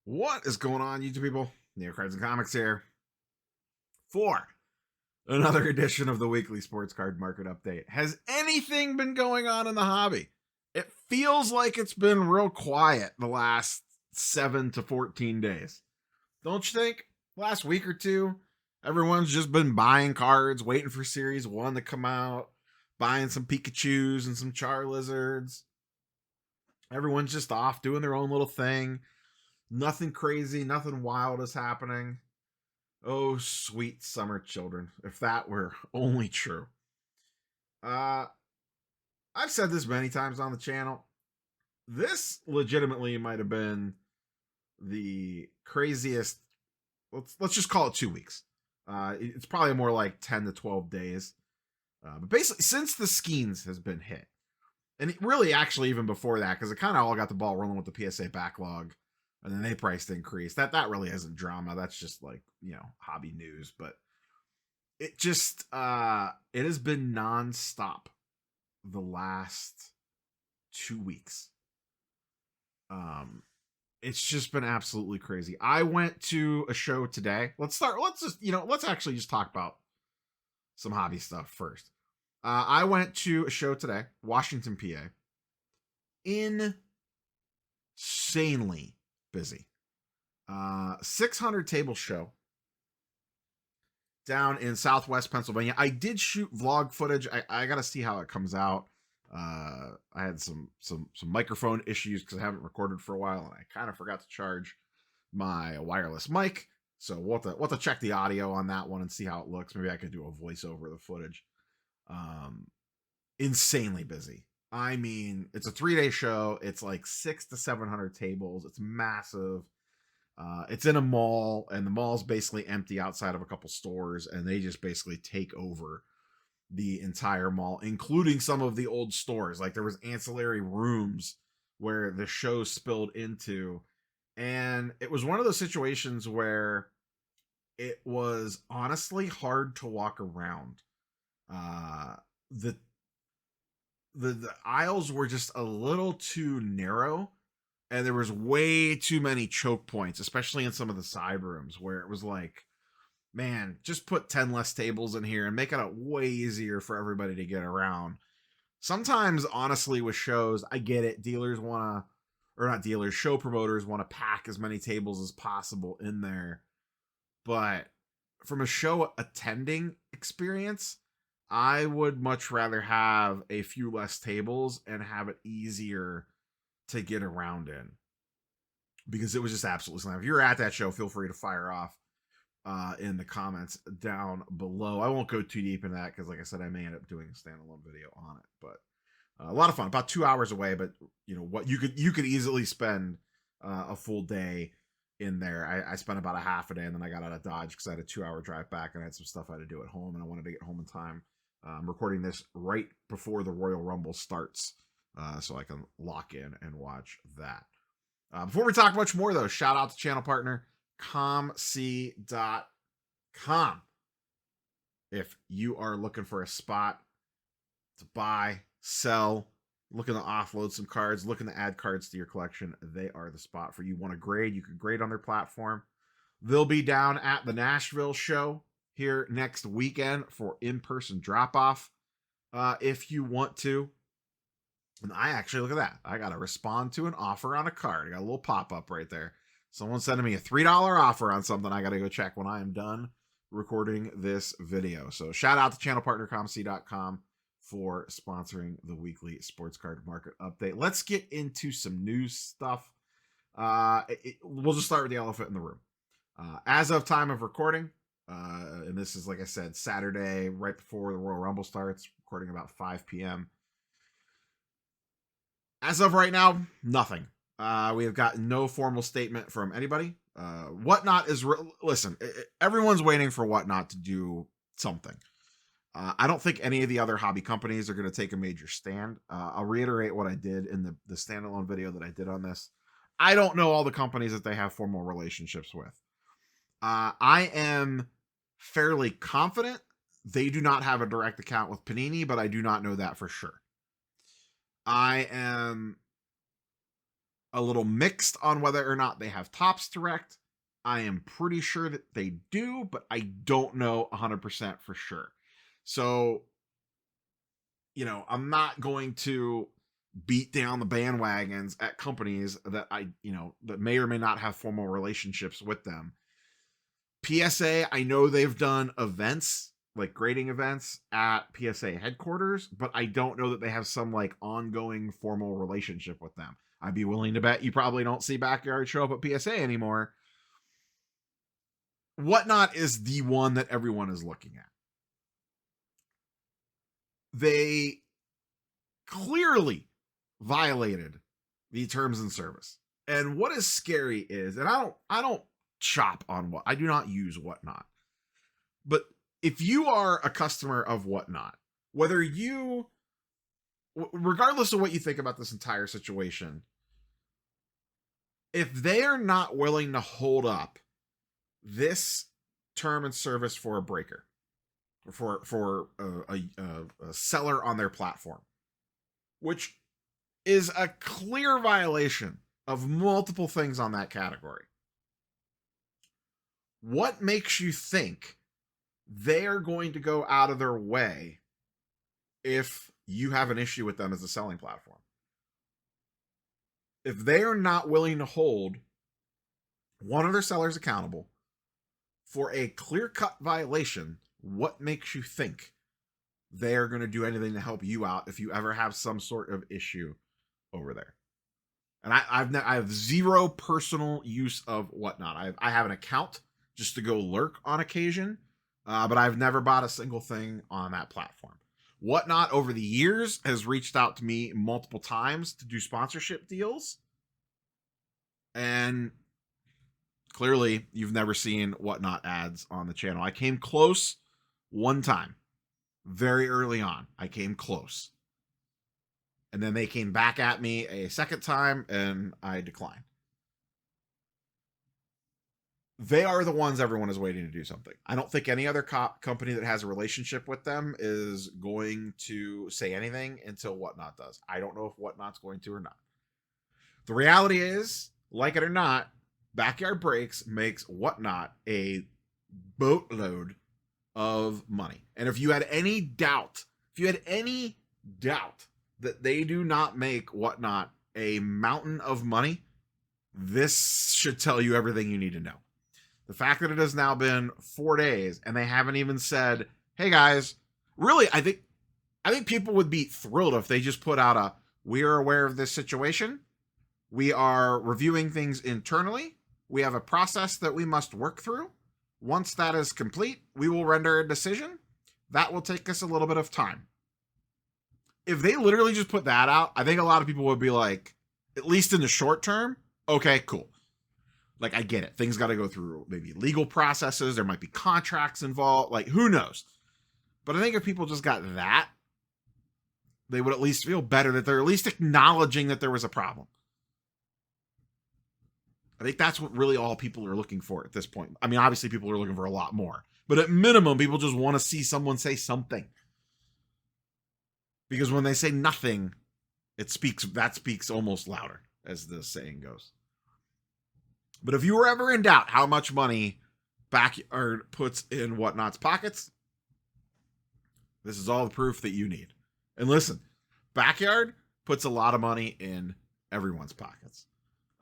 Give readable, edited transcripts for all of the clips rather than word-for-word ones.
What is going on, YouTube people? Neo Cards and Comics here for another edition of the weekly sports card market update. Has anything been going on in the hobby? It feels like it's been real quiet the last 7 to 14 days. Don't you think? Last week or two, everyone's just been buying cards, waiting for Series 1 to come out, buying some Pikachus and some Charizards. Everyone's just off doing their own little thing. Nothing crazy, nothing wild is happening. Oh, sweet summer children, if that were only true. I've said this many times on the channel. This legitimately might have been the craziest, let's just call it 2 weeks. It's probably more like 10 to 12 days. But basically, since the Skeens has been hit, and really actually even before that, because it kind of all got the ball rolling with the PSA backlog, and then they priced increase. That really isn't drama. That's just like, hobby news. But it just it has been nonstop the last 2 weeks. It's just been absolutely crazy. I went to a show today. Let's actually just talk about some hobby stuff first. I went to a show today, Washington, PA. Insanely busy. 600 table show down in Southwest Pennsylvania. I did shoot vlog footage. I gotta see how it comes out. I had some microphone issues because I haven't recorded for a while, and I kind of forgot to charge my wireless mic. So we'll have to check the audio on that one and see how it looks. Maybe I could do a voiceover of the footage. Insanely busy. I mean, it's a 3-day show. It's like 600 to 700 tables. It's massive. It's in a mall, and the mall's basically empty outside of a couple stores, and they just basically take over the entire mall, including some of the old stores. Like, there was ancillary rooms where the show spilled into, and it was one of those situations where it was honestly hard to walk around. The aisles were just a little too narrow, and there was way too many choke points, especially in some of the side rooms, where it was like, man, just put 10 less tables in here and make it way easier for everybody to get around. Sometimes, honestly, with shows, I get it. Show promoters want to pack as many tables as possible in there. But from a show attending experience, I would much rather have a few less tables and have it easier to get around in, because it was just absolutely slammed. If you're at that show, feel free to fire off in the comments down below. I won't go too deep into that because, like I said, I may end up doing a standalone video on it. But a lot of fun. About 2 hours away, but what you could easily spend a full day in there. I spent about a half a day, and then I got out of Dodge because I had a 2-hour drive back, and I had some stuff I had to do at home, and I wanted to get home in time. I'm recording this right before the Royal Rumble starts, so I can lock in and watch that. Before we talk much more, though, shout out to channel partner comc.com. If you are looking for a spot to buy, sell, looking to offload some cards, looking to add cards to your collection, they are the spot for you. Want to grade? You can grade on their platform. They'll be down at the Nashville show here next weekend for in-person drop-off if you want to. And I actually, look at that, I got to respond to an offer on a card. I got a little pop-up right there. Someone sending me a $3 offer on something. I got to go check when I am done recording this video. So shout out to channel partner comc.com for sponsoring the weekly sports card market update. Let's get into some news stuff. We'll just start with the elephant in the room. As of time of recording, and this is, like I said, Saturday, right before the Royal Rumble starts, recording about 5 p.m. As of right now, nothing. We have gotten no formal statement from anybody. Whatnot is... Listen, everyone's waiting for Whatnot to do something. I don't think any of the other hobby companies are going to take a major stand. I'll reiterate what I did in the standalone video that I did on this. I don't know all the companies that they have formal relationships with. I am fairly confident they do not have a direct account with Panini, but I do not know that for sure. I am a little mixed on whether or not they have Topps Direct. I am pretty sure that they do, but I don't know 100% for sure. So, I'm not going to beat down the bandwagons at companies that that may or may not have formal relationships with them. PSA, I know they've done events, like grading events at PSA headquarters, but I don't know that they have some like ongoing formal relationship with them. I'd be willing to bet you probably don't see Backyard show up at PSA anymore. Whatnot is the one that everyone is looking at. They clearly violated the terms and service. And what is scary is, and I don't shop on I do not use Whatnot. But if you are a customer of Whatnot, regardless of what you think about this entire situation, if they are not willing to hold up this term and service for a breaker, for a seller on their platform, which is a clear violation of multiple things on that category, what makes you think they are going to go out of their way if you have an issue with them as a selling platform? If they are not willing to hold one of their sellers accountable for a clear-cut violation, what makes you think they are going to do anything to help you out if you ever have some sort of issue over there? And I have zero personal use of Whatnot. I have an account just to go lurk on occasion, but I've never bought a single thing on that platform. Whatnot over the years has reached out to me multiple times to do sponsorship deals, and clearly you've never seen Whatnot ads on the channel. I came close one time, very early on. I came close, and then they came back at me a second time, and I declined. They are the ones everyone is waiting to do something. I don't think any other company that has a relationship with them is going to say anything until Whatnot does. I don't know if Whatnot's going to or not. The reality is, like it or not, Backyard Breaks makes Whatnot a boatload of money. And if you had any doubt that they do not make Whatnot a mountain of money, this should tell you everything you need to know. The fact that it has now been 4 days and they haven't even said, hey guys, really, I think people would be thrilled if they just put out we are aware of this situation. We are reviewing things internally. We have a process that we must work through. Once that is complete, we will render a decision. That will take us a little bit of time. If they literally just put that out, I think a lot of people would be like, at least in the short term, okay, cool. Like, I get it. Things got to go through maybe legal processes. There might be contracts involved. Like, who knows? But I think if people just got that, they would at least feel better that they're at least acknowledging that there was a problem. I think that's what really all people are looking for at this point. I mean, obviously people are looking for a lot more, but at minimum, people just want to see someone say something. Because when they say nothing, that speaks almost louder, as the saying goes. But if you were ever in doubt how much money Backyard puts in Whatnot's pockets, this is all the proof that you need. And listen, Backyard puts a lot of money in everyone's pockets.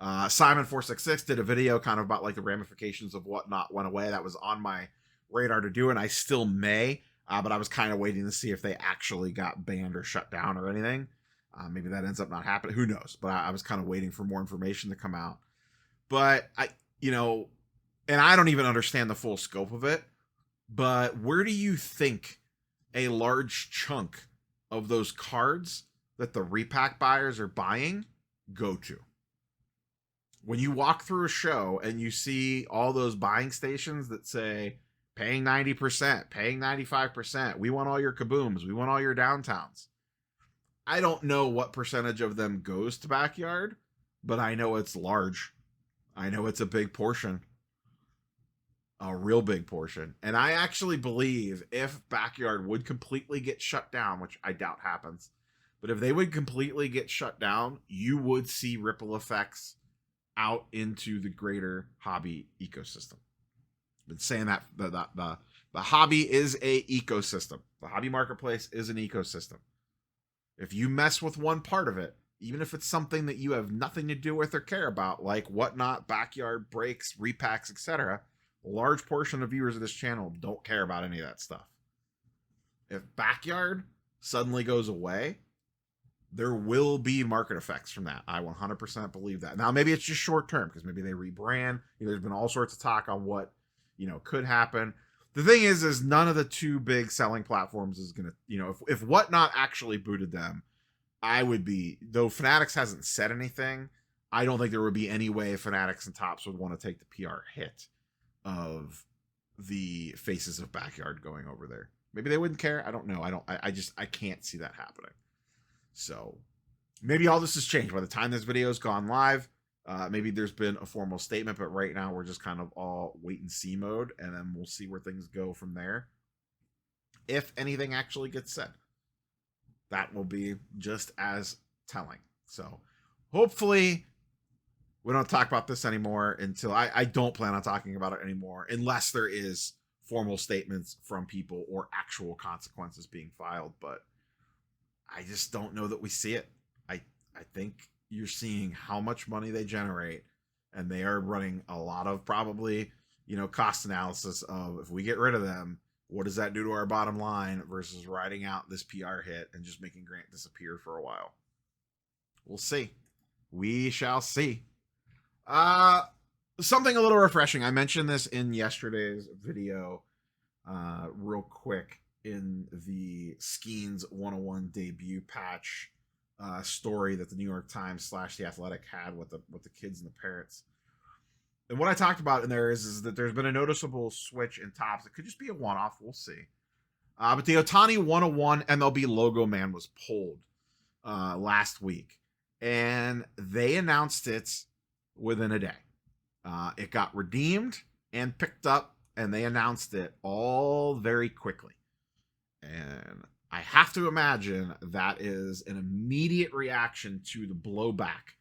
Simon466 did a video kind of about like the ramifications of Whatnot went away. That was on my radar to do, and I still may, but I was kind of waiting to see if they actually got banned or shut down or anything. Maybe that ends up not happening. Who knows? But I was kind of waiting for more information to come out. But and I don't even understand the full scope of it, but where do you think a large chunk of those cards that the repack buyers are buying go to? When you walk through a show and you see all those buying stations that say paying 90%, paying 95%, we want all your kabooms, we want all your downtowns. I don't know what percentage of them goes to Backyard, but I know it's large. I know it's a big portion. A real big portion. And I actually believe if Backyard would completely get shut down, which I doubt happens, But if they would completely get shut down, you would see ripple effects out into the greater hobby ecosystem. I've been saying that the hobby is a ecosystem. The hobby marketplace is an ecosystem. If you mess with one part of it, even if it's something that you have nothing to do with or care about, like whatnot, backyard breaks, repacks, etc., a large portion of viewers of this channel don't care about any of that stuff. If backyard suddenly goes away, there will be market effects from that. I 100% believe that. Now, maybe it's just short term because maybe they rebrand. There's been all sorts of talk on what, could happen. The thing is none of the two big selling platforms is going to, if whatnot actually booted them, I would be, though Fanatics hasn't said anything, I don't think there would be any way Fanatics and Topps would want to take the PR hit of the faces of backyard going over there. Maybe they wouldn't care. I don't know. I can't see that happening. So maybe all this has changed by the time this video's gone live. Maybe there's been a formal statement, but right now we're just kind of all wait and see mode, and then we'll see where things go from there. If anything actually gets said, that will be just as telling. So hopefully we don't talk about this anymore until I don't plan on talking about it anymore unless there is formal statements from people or actual consequences being filed. But I just don't know that we see it. I think you're seeing how much money they generate, and they are running a lot of probably, cost analysis of, if we get rid of them, what does that do to our bottom line versus riding out this PR hit and just making Grant disappear for a while. We'll see. We shall see. Something a little refreshing. I mentioned this in yesterday's video, real quick, in the Skeens 101 debut patch story that the New York Times / The Athletic had with the kids and the parents. And what I talked about in there is that there's been a noticeable switch in Topps. It could just be a one-off. We'll see. But the Ohtani 101 MLB logo man was pulled last week, and they announced it within a day. It got redeemed and picked up, and they announced it all very quickly. And I have to imagine that is an immediate reaction to the blowback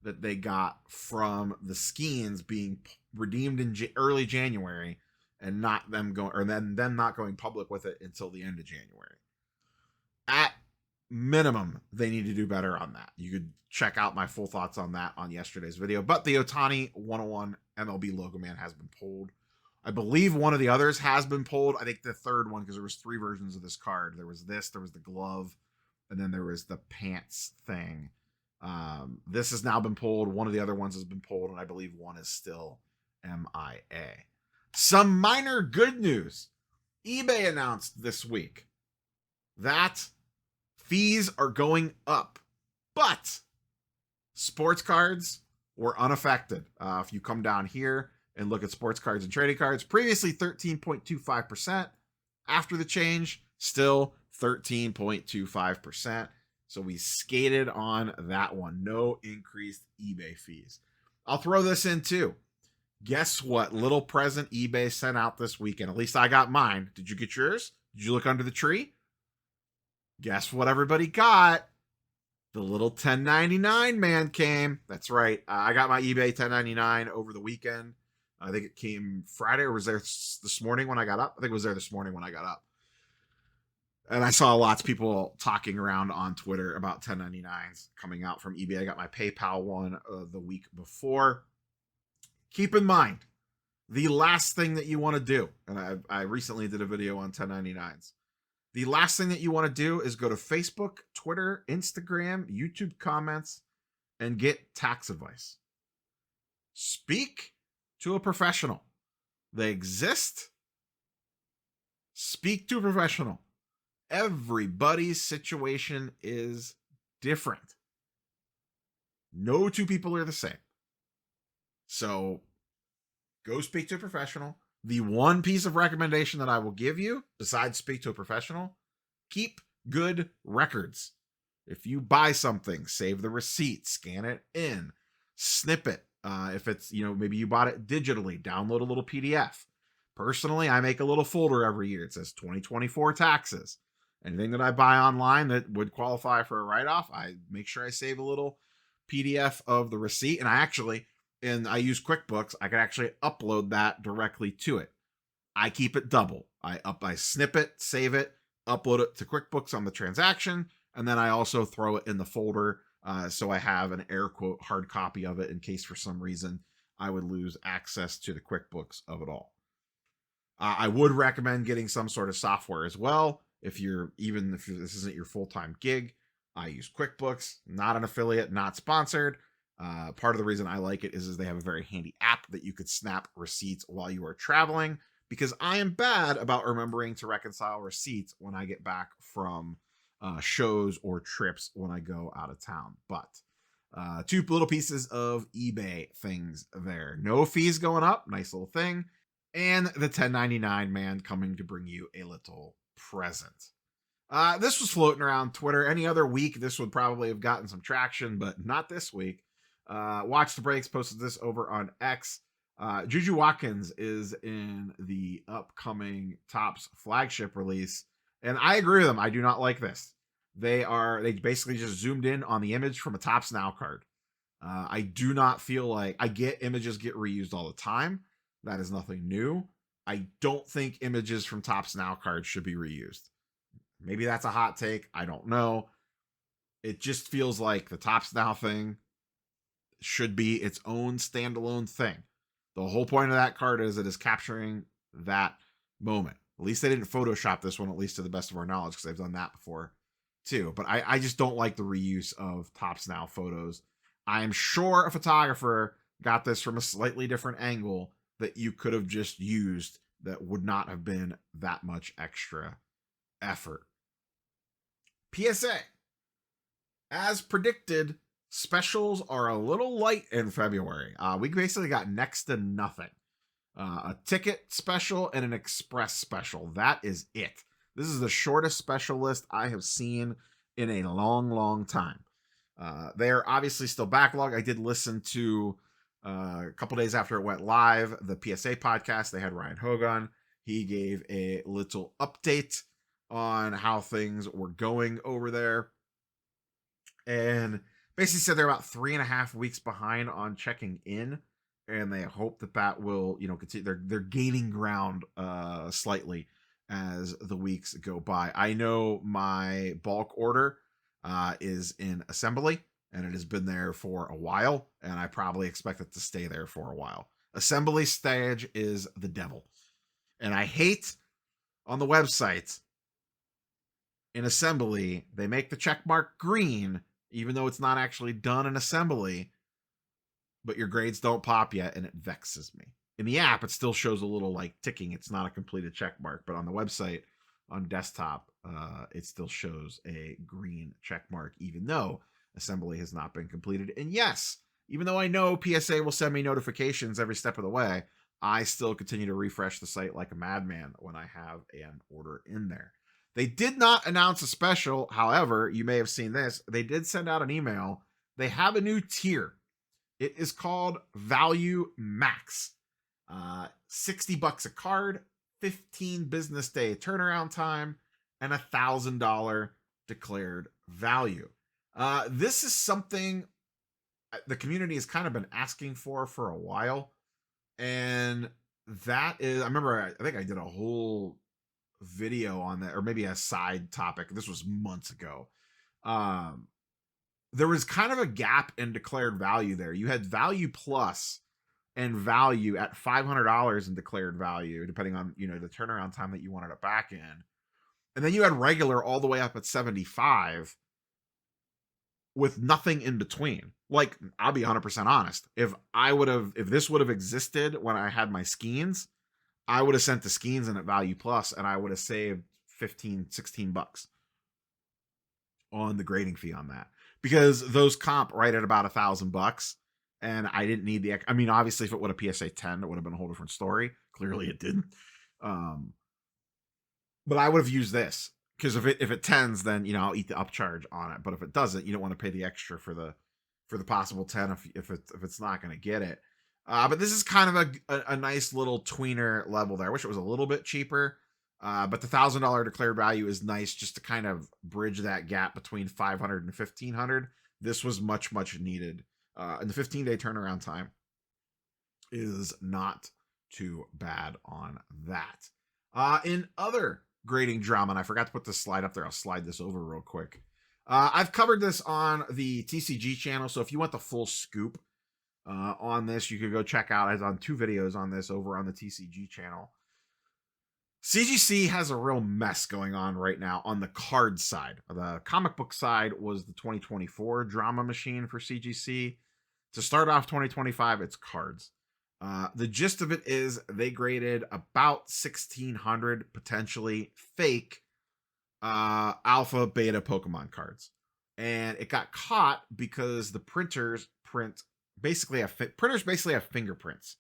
that they got from the Skeens being redeemed in early January and not them going, or then them not going public with it until the end of January. At minimum, they need to do better on that. You could check out my full thoughts on that on yesterday's video. But the Ohtani 101 MLB logo man has been pulled. I believe one of the others has been pulled. I think the third one, because there was 3 versions of this card. There was this, there was the glove, and then there was the pants thing. This has now been pulled. One of the other ones has been pulled, and I believe one is still MIA. Some minor good news. eBay announced this week that fees are going up, but sports cards were unaffected. If you come down here and look at sports cards and trading cards, previously 13.25%. After the change, still 13.25%. So we skated on that one. No increased eBay fees. I'll throw this in too. Guess what little present eBay sent out this weekend? At least I got mine. Did you get yours? Did you look under the tree? Guess what everybody got? The little 1099 man came. That's right. I got my eBay 1099 over the weekend. I think it came Friday, or was there this morning when I got up? I think it was there this morning when I got up. And I saw lots of people talking around on Twitter about 1099s coming out from eBay. I got my PayPal one the week before. Keep in mind, the last thing that you want to do, and I recently did a video on 1099s. The last thing that you want to do is go to Facebook, Twitter, Instagram, YouTube comments, and get tax advice. Speak to a professional. They exist. Speak to a professional. Everybody's situation is different. No two people are the same. So go speak to a professional. The one piece of recommendation that I will give you, besides speak to a professional, keep good records. If you buy something, save the receipt, scan it in, snip it. If it's, maybe you bought it digitally, download a little PDF. Personally, I make a little folder every year. It says 2024 taxes. Anything that I buy online that would qualify for a write-off, I make sure I save a little PDF of the receipt. And I use QuickBooks, I can actually upload that directly to it. I keep it double. I snip it, save it, upload it to QuickBooks on the transaction, and then I also throw it in the folder, so I have an air quote hard copy of it in case for some reason I would lose access to the QuickBooks of it all. I would recommend getting some sort of software as well. If this isn't your full-time gig, I use QuickBooks, not an affiliate, not sponsored. Part of the reason I like it is they have a very handy app that you could snap receipts while you are traveling, because I am bad about remembering to reconcile receipts when I get back from shows or trips when I go out of town. But two little pieces of eBay things there. No fees going up. Nice little thing. And the 1099 man coming to bring you a little present. This was floating around Twitter. Any other week, this would probably have gotten some traction, but not this week. Watch the Breaks posted this over on X. Juju Watkins is in the upcoming Topps flagship release, and I agree with them. I do not like this. They basically just zoomed in on the image from a Topps Now card. I do not feel like images get reused all the time. That is nothing new. I don't think images from Topps Now cards should be reused. Maybe that's a hot take. I don't know. It just feels like the Topps Now thing should be its own standalone thing. The whole point of that card is it is capturing that moment. At least they didn't Photoshop this one, at least to the best of our knowledge, because they've done that before too. But I just don't like the reuse of Topps Now photos. I am sure a photographer got this from a slightly different angle that you could have just used that would not have been that much extra effort. PSA. As predicted, specials are a little light in February. We basically got next to nothing. A ticket special and an express special. That is it. This is the shortest special list I have seen in a long, long time. They are obviously still backlogged. I did listen to a couple days after it went live, the PSA podcast. They had Ryan Hogan. He gave a little update on how things were going over there, and basically said they're about 3.5 weeks behind on checking in, and they hope that will, continue. They're gaining ground slightly as the weeks go by. I know my bulk order is in assembly, and it has been there for a while, and I probably expect it to stay there for a while. Assembly stage is the devil, and I hate on the website in assembly they make the check mark green even though it's not actually done in assembly, but your grades don't pop yet, and it vexes me. In the app, it still shows a little like ticking. It's not a completed check mark, but on the website, on desktop, it still shows a green check mark, even though assembly has not been completed. And yes, even though I know PSA will send me notifications every step of the way, I still continue to refresh the site like a madman when I have an order in there. They did not announce a special. However, you may have seen this. They did send out an email. They have a new tier. It is called Value Max. $60 a card, 15 business day turnaround time, and $1,000 declared value. This is something the community has kind of been asking for a while. And that is, I think I did a whole video on that, or maybe a side topic. This was months ago. There was kind of a gap in declared value there. You had value plus and value at $500 in declared value, depending on, the turnaround time that you wanted it back in. And then you had regular all the way up at 75 with nothing in between. Like, I'll be 100% honest. If this would have existed when I had my Skeens, I would have sent the Skeens in at value plus, and I would have saved $15-16 on the grading fee on that, because those comp right at about $1,000, and I didn't need obviously if it would have PSA 10, it would have been a whole different story. Clearly it didn't. But I would have used this, because if it tens, then I'll eat the upcharge on it. But if it doesn't, you don't want to pay the extra for the possible 10 if it's not going to get it. But this is kind of a nice little tweener level there. I wish it was a little bit cheaper. But the $1,000 declared value is nice just to kind of bridge that gap between 500 and 1,500. This was much, much needed. And the 15-day turnaround time is not too bad on that. In other grading drama, and I forgot to put this slide up there. I'll slide this over real quick. I've covered this on the TCG channel, so if you want the full scoop on this, you could go check out. I've done 2 videos on this over on the TCG channel. CGC has a real mess going on right now on the card side. The comic book side was the 2024 drama machine for CGC. To start off 2025, it's cards. The gist of it is they graded about 1,600 potentially fake alpha beta Pokemon cards. And it got caught because the printers basically have fingerprints.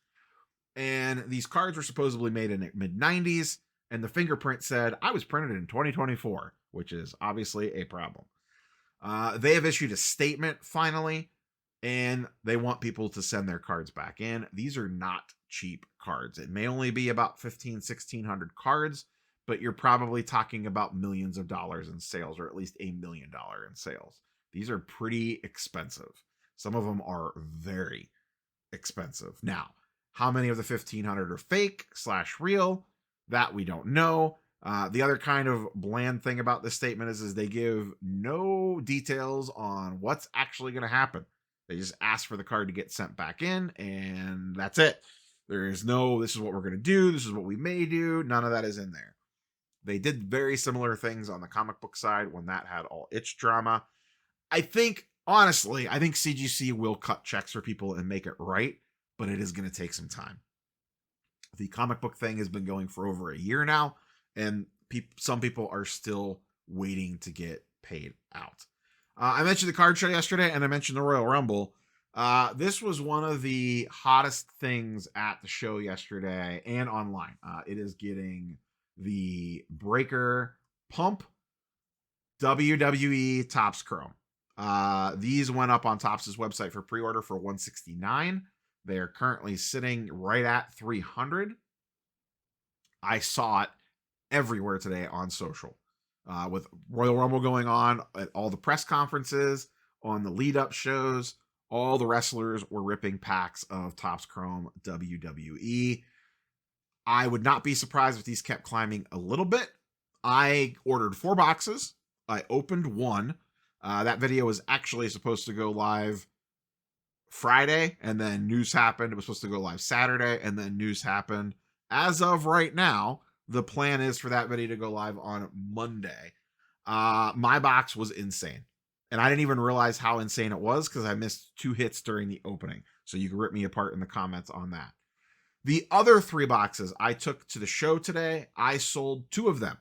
And these cards were supposedly made in the mid-90s. And the fingerprint said, I was printed in 2024, which is obviously a problem. They have issued a statement finally, and they want people to send their cards back in. These are not cheap cards. It may only be about 1,600 cards, but you're probably talking about millions of dollars in sales, or at least $1 million in sales. These are pretty expensive. Some of them are very expensive. Now, how many of the 1,500 are fake / real? That we don't know. The other kind of bland thing about this statement is they give no details on what's actually going to happen. They just ask for the card to get sent back in, and that's it. There is no, this is what we're going to do, this is what we may do. None of that is in there. They did very similar things on the comic book side when that had all its drama. Honestly, I think CGC will cut checks for people and make it right, but it is going to take some time. The comic book thing has been going for over a year now, and some people are still waiting to get paid out. I mentioned the card show yesterday, and I mentioned the Royal Rumble. This was one of the hottest things at the show yesterday and online. It is getting the Breaker Pump WWE Topps Chrome. These went up on Topps' website for pre-order for $169. They are currently sitting right at 300. I saw it everywhere today on social. With Royal Rumble going on at all the press conferences, on the lead-up shows, all the wrestlers were ripping packs of Topps Chrome WWE. I would not be surprised if these kept climbing a little bit. I ordered 4 boxes. I opened 1. That video was actually supposed to go live Friday, and then news happened. It was supposed to go live Saturday, and then news happened. As of right now, the plan is for that video to go live on Monday. My box was insane, and I didn't even realize how insane it was because I missed 2 hits during the opening. So you can rip me apart in the comments on that. The other 3 boxes I took to the show today, I sold 2 of them.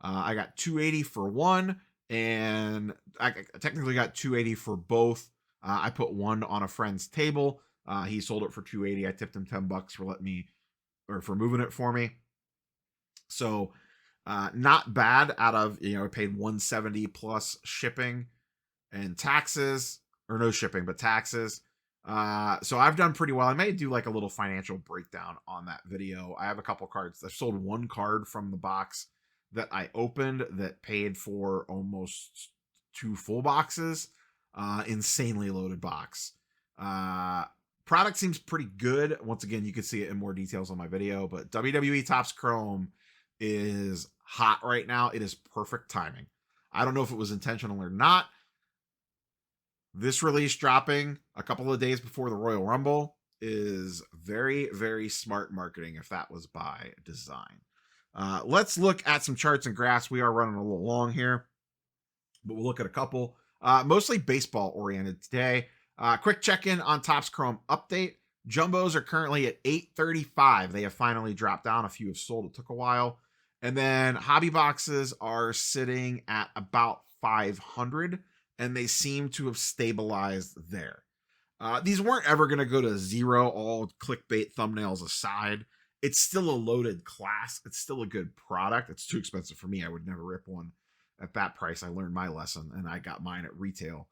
I got $280 for 1, and I technically got $280 for both. I put 1 on a friend's table. He sold it for $280. I tipped him $10 for moving it for me. So not bad out of, I paid $170 plus shipping and taxes, or no shipping, but taxes. So I've done pretty well. I may do like a little financial breakdown on that video. I have a couple cards. I've sold 1 card from the box that I opened that paid for almost 2 full boxes. Insanely loaded box. Product seems pretty good. Once again, you can see it in more details on my video, but WWE Topps Chrome is hot right now. It is perfect timing. I don't know if it was intentional or not. This release dropping a couple of days before the Royal Rumble is very, very smart marketing if that was by design. Let's look at some charts and graphs. We are running a little long here, but we'll look at a couple. Mostly baseball oriented today. Quick check-in on Topps Chrome update. Jumbos are currently at 835. They have finally dropped down. A few have sold. It took a while. And then hobby boxes are sitting at about 500, and they seem to have stabilized there. These weren't ever going to go to 0, all clickbait thumbnails aside. It's still a loaded class. It's still a good product. It's too expensive for me. I would never rip one at that price. I learned my lesson, and I got mine at retail.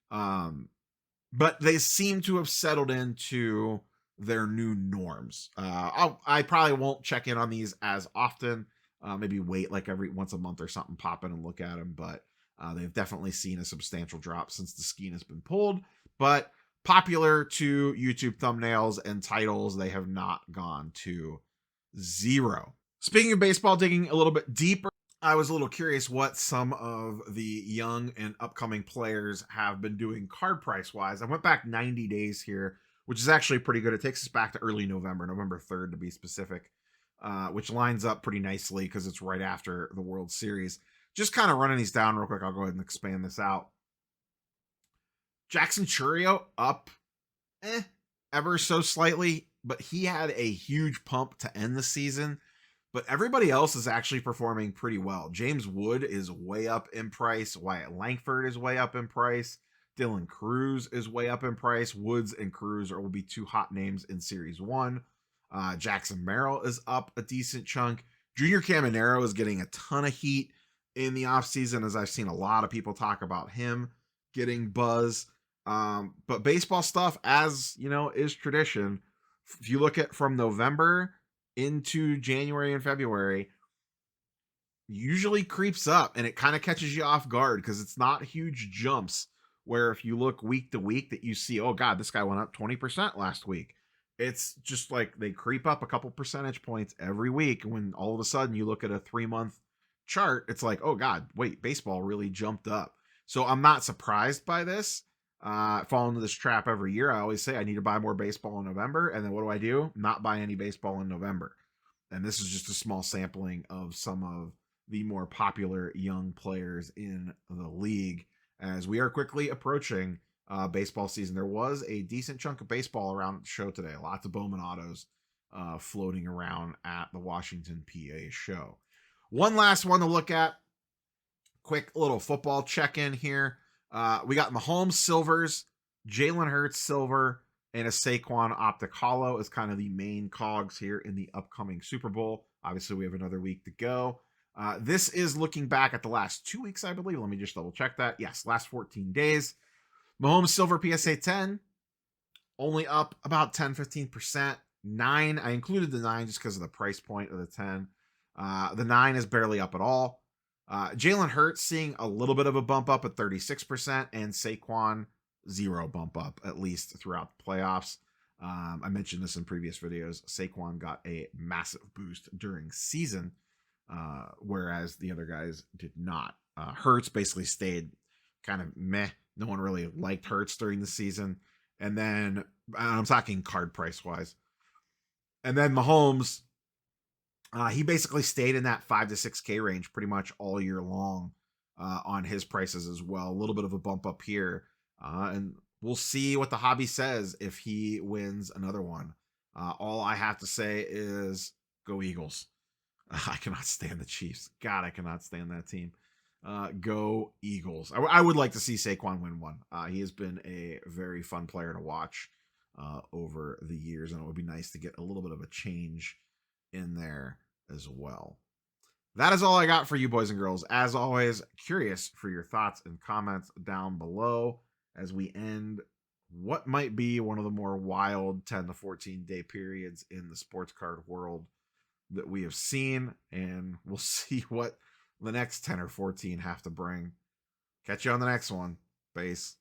But they seem to have settled into their new norms. I probably won't check in on these as often. Maybe wait like every once a month or something, pop in and look at them. But they've definitely seen a substantial drop since the skein has been pulled. But popular to YouTube thumbnails and titles, they have not gone to zero. Speaking of baseball, digging a little bit deeper, I was a little curious what some of the young and upcoming players have been doing card price wise. I went back 90 days here, which is actually pretty good. It takes us back to early November, November 3rd to be specific, which lines up pretty nicely because it's right after the World Series. Just kind of running these down real quick. I'll go ahead and expand this out. Jackson Chourio up ever so slightly, but he had a huge pump to end the season. But everybody else is actually performing pretty well. James Wood is way up in price. Wyatt Langford is way up in price. Dylan Cruz is way up in price. Woods and Cruz will be two hot names in Series 1. Jackson Merrill is up a decent chunk. Junior Caminero is getting a ton of heat in the offseason, as I've seen a lot of people talk about him getting buzz. But baseball stuff, as you know, is tradition. If you look at from November into January and February, usually creeps up, and it kind of catches you off guard because it's not huge jumps where if you look week to week that you see, oh God, this guy went up 20% last week. It's just like they creep up a couple percentage points every week. When all of a sudden you look at a 3-month chart, it's like, oh God, wait, baseball really jumped up. So I'm not surprised by this. I fall into this trap every year. I always say I need to buy more baseball in November. And then what do? Not buy any baseball in November. And this is just a small sampling of some of the more popular young players in the league as we are quickly approaching baseball season. There was a decent chunk of baseball around the show today. Lots of Bowman autos floating around at the Washington, PA show. One last one to look at. Quick little football check-in here. We got Mahomes silvers, Jalen Hurts silver, and a Saquon optic hollow is kind of the main cogs here in the upcoming Super Bowl. Obviously, we have another week to go. This is looking back at the last 2 weeks, I believe. Let me just double check that. Yes, last 14 days. Mahomes silver PSA 10, only up about 10-15%. 9, I included the 9 just because of the price point of the 10. The 9 is barely up at all. Jalen Hurts seeing a little bit of a bump up at 36%, and Saquon 0 bump up, at least throughout the playoffs. I mentioned this in previous videos. Saquon got a massive boost during season, whereas the other guys did not. Hurts basically stayed kind of meh. No one really liked Hurts during the season. And then, I'm talking card price wise. And then Mahomes, he basically stayed in that 5 to 6K range pretty much all year long on his prices as well. A little bit of a bump up here. And we'll see what the hobby says if he wins another one. All I have to say is go Eagles. I cannot stand the Chiefs. God, I cannot stand that team. Go Eagles. I would like to see Saquon win one. He has been a very fun player to watch over the years, and it would be nice to get a little bit of a change in there as well. That is all I got for you, boys and girls. As always, curious for your thoughts and comments down below as we end what might be one of the more wild 10 to 14 day periods in the sports card world that we have seen, and we'll see what the next 10 or 14 have to bring. Catch you on the next one. Base.